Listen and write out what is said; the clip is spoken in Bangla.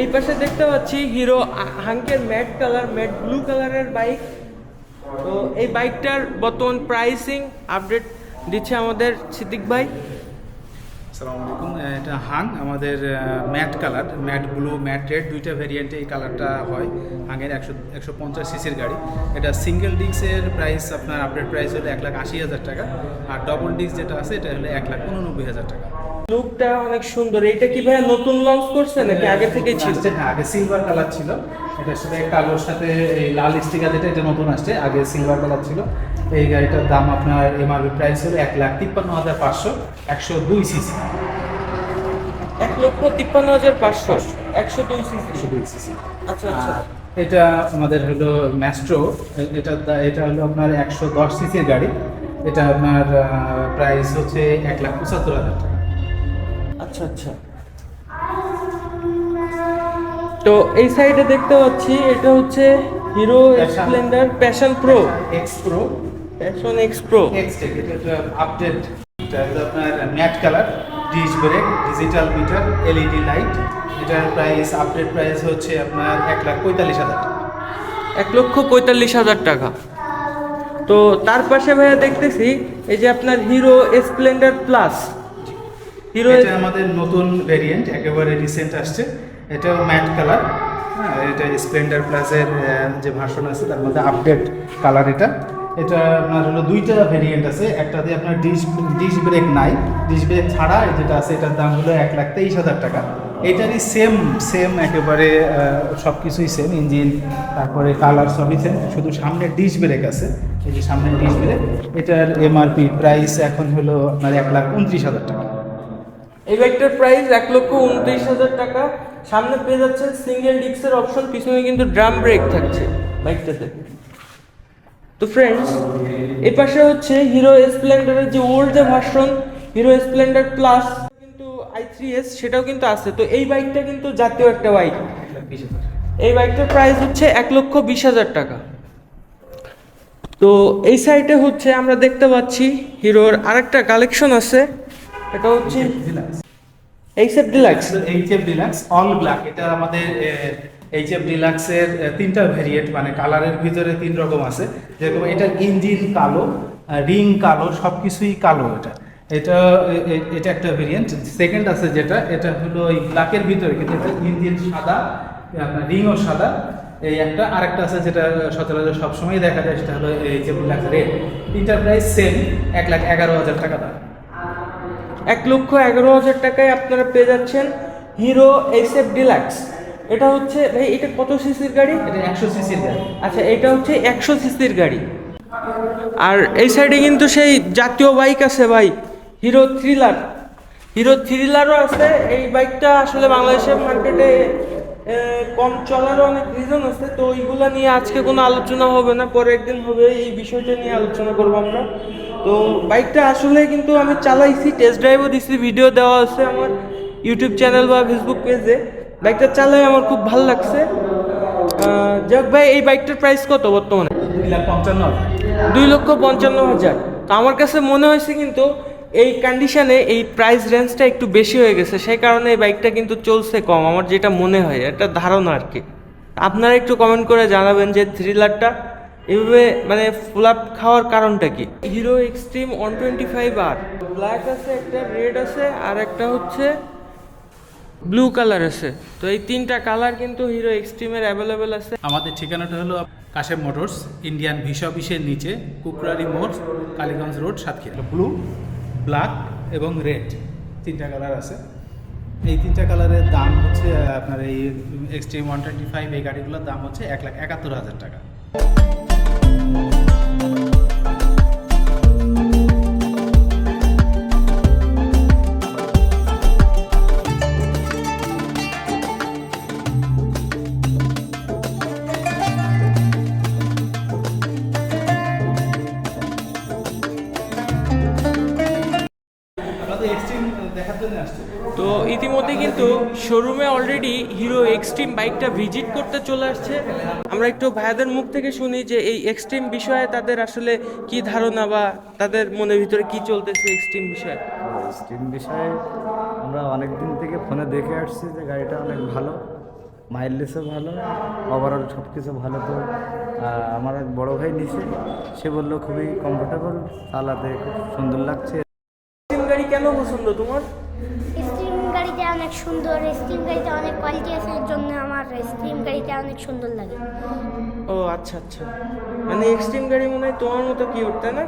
এই পাশে দেখতে পাচ্ছি হিরো হাঙ্কের ম্যাট কালার, ম্যাট ব্লু কালারের বাইক। তো এই বাইকটার বর্তমান প্রাইসিং আপডেট দিচ্ছে আমাদের সিদ্দিক ভাই। আসসালামু আলাইকুম। এটা হাং আমাদের mat colour, matte blue, matte red, দুইটা ভেরিয়েন্টে এই কালারটা হয়। হাঙের 150 সিসির গাড়ি। এটা সিঙ্গেল ডিস্কের প্রাইস আপনার আপডেট প্রাইস হলো 1,80,000 টাকা, আর ডবল ডিস্ক যেটা আছে এটা হলো 1,89,000 টাকা। লুকটা অনেক সুন্দর। এটা কি ভাই নতুন লঞ্চ করছে নাকি আগে থেকেই ছিল? হ্যাঁ, আগে সিলভার কালার ছিল, এটার সাথে কালোর সাথে এই লাল স্টিকার যেটা, এটা নতুন আসছে। আগে সিলভার কালার ছিল। এই গাড়িটার দাম আপনার এমআরপি প্রাইস হলো 1,53,500, 102 সিসি। 1,53,500, 102 সিসি। 102 সিসি। আচ্ছা আচ্ছা। এটা আমাদের হলো ম্যাস্ট্রো। এটা হলো আপনার 110 সিসির গাড়ি। এটা আপনার প্রাইস হচ্ছে 1,75,000 টাকা। আচ্ছা আচ্ছা। তো এই সাইডে দেখতে পাচ্ছি এটা হচ্ছে hero Splendor passion pro x pro, passion x pro. Xtec. এটা আপডেট। এটা হলো আপনার matte colour, disc brake, digital meter, LED light. এটার প্রাইস আপডেট প্রাইস হচ্ছে আপনার 1,45,000 টাকা। 1,45,000 টাকা। তো তার পাশে ভাইয়া দেখতেছি এই যে আপনার হিরো স্প্লেন্ডার প্লাস। হিরো এটা আমাদের নতুন ভেরিয়েন্ট, একেবারে রিসেন্ট আসছে। এটাও ম্যাট কালার। হ্যাঁ, এটা স্প্লেন্ডার প্লাসের যে ভার্সন আছে তার মধ্যে আপডেট কালার এটা। এটা আপনার হলো দুইটা ভেরিয়েন্ট আছে। একটাতে আপনার ডিস্ক ব্রেক নাই, ডিস্ক ব্রেক ছাড়া যেটা আছে এটার দাম হলো 1,23,000 টাকা। এটারই সেম একেবারে সব কিছুই সেম, ইঞ্জিন তারপরে কালার সবই সেম, শুধু সামনে ডিস্ক ব্রেক আছে। এই যে সামনে ডিস্ক ব্রেক, এটার এমআরপি প্রাইস এখন হলো আপনার 1,29,000 টাকা। এই বাইকটার প্রাইস 1,29,000 টাকা। সামনে পেয়ে যাচ্ছে সিঙ্গেল ডিস্কের অপশন, পিছনে কিন্তু ড্রাম ব্রেক থাকছে বাইকটাতে। তো ফ্রেন্ডস, এই পাশে হচ্ছে হিরো স্প্লেন্ডারের যে ওল্ড যে ভার্সন হিরো স্প্লেন্ডার প্লাস কিন্তু i3s, সেটাও কিন্তু আছে। তো এই বাইকটা কিন্তু জাতীয় একটা বাইক। এই বাইকটার প্রাইস হচ্ছে 1,20,000 টাকা। তো এই সাইডে হচ্ছে আমরা দেখতে পাচ্ছি হিরোর আরেকটা কালেকশন আছে। এটা হচ্ছে HF deluxe. HF deluxe all black. এটা আমাদের এইচএফ ডিলাক্সের তিনটা ভেরিয়েন্ট, মানে কালারের ভিতরে তিন রকম আছে। যেরকম এটার ইঞ্জিন কালো, রিং কালো, সব কিছুই কালো। এটা একটা ভেরিয়েন্ট। সেকেন্ড আছে যেটা, এটা হলো ওই ব্ল্যাকের ভিতরে, কিন্তু এটা ইঞ্জিন সাদা, আপনার রিংও সাদা। এই একটা আরেকটা আছে যেটা সচরাচর সবসময় দেখা যায়, সেটা হলো এইচএফ ডিলাক্স রেড। তিনটার প্রাইস সেম, 1,11,000 টাকা দাম। 1,11,000 টাকায় আপনারা পেয়ে যাচ্ছেন হিরো এইচএফ ডিলাক্স। এটা হচ্ছে ভাই, এটা কত সিসির গাড়ি? এটা 100 সিসির গাড়ি। আচ্ছা, এটা হচ্ছে 100 সিসির গাড়ি। আর এই সাইডে কিন্তু সেই জাতীয় বাইক আছে ভাই, হিরো থ্রিলার। হিরো থ্রিলারও আছে। এই বাইকটা আসলে বাংলাদেশের মার্কেটে কম চলারও অনেক রিজন আছে। তো ওইগুলো নিয়ে আজকে কোনো আলোচনা হবে না, পরে একদিন হবে। এই বিষয়টা নিয়ে আলোচনা করবো আমরা। তো বাইকটা আসলে কিন্তু আমি চালাইছি, টেস্ট ড্রাইভও দিছি, ভিডিও দেওয়া আছে আমার ইউটিউব চ্যানেল বা ফেসবুক পেজে। বাইকটা চালাই আমার খুব ভালো লাগছে। যাক ভাই, এই বাইকটার প্রাইস কত বর্তমানে? 2,55,000। 2,55,000। তো আমার কাছে মনে হয়েছে কিন্তু এই কন্ডিশনে এই প্রাইস রেঞ্জটা একটু বেশি হয়ে গেছে, সেই কারণে এই বাইকটা কিন্তু চলছে কম, আমার যেটা মনে হয়, একটা ধারণা আর কি। আপনারা একটু কমেন্ট করে জানাবেন যে থ্রিলারটা এভাবে মানে ফুল আপ খাওয়ার কারণটা কি। হিরো এক্সট্রিম 125R ব্ল্যাক আছে, একটা রেড আছে, আর একটা হচ্ছে ব্লু কালার আছে। তো এই তিনটা কালার কিন্তু হিরো এক্সট্রিমের অ্যাভেলেবেল আছে। আমাদের ঠিকানাটা হলো কাশেম মোটরস, ইন্ডিয়ান ভিসা অফিসের নিচে, কুকরারি মোড়, Kaliganj road, Satkhira. Blue, black এবং রেড তিনটা কালার আছে। এই তিনটা কালারের দাম হচ্ছে আপনার এই এক্সট্রিম 125, এই গাড়িগুলোর দাম হচ্ছে 1,71,000 টাকা। তো ইতিমধ্যে কিন্তু শোরুমে অলরেডি হিরো এক্সট্রিম বাইকটা ভিজিট করতে চলে আসছে। আমরা একটু ভাইয়াদের মুখ থেকে শুনি যে এই এক্সট্রিম বিষয়ে তাদের আসলে কি ধারণা বা তাদের মনের ভিতরে কি চলতেছে এক্সট্রিম বিষয়ে। স্টিম বিষয়ে আমরা অনেক দিন থেকে ফোনে দেখে আসছি যে গাড়িটা অনেক ভালো, মাইলেজও ভালো, ওভারঅল সব কিছু ভালো। তো আমার এক বড় ভাই নিছে, সে বললো খুবই কমফোর্টেবল, চালাতে খুব সুন্দর লাগছে। স্টিম গাড়ি কেন পছন্দ তোমার? স্টিম গাড়িটা অনেক সুন্দর, স্টিম গাড়িতে অনেক কোয়ালিটি আছে, এর জন্য আমার স্টিম গাড়িটা অনেক সুন্দর লাগে। ও আচ্ছা আচ্ছা, মানে এক্সট্রিম গাড়ি মনে হয় তোমার মতো কিউট, তাই না?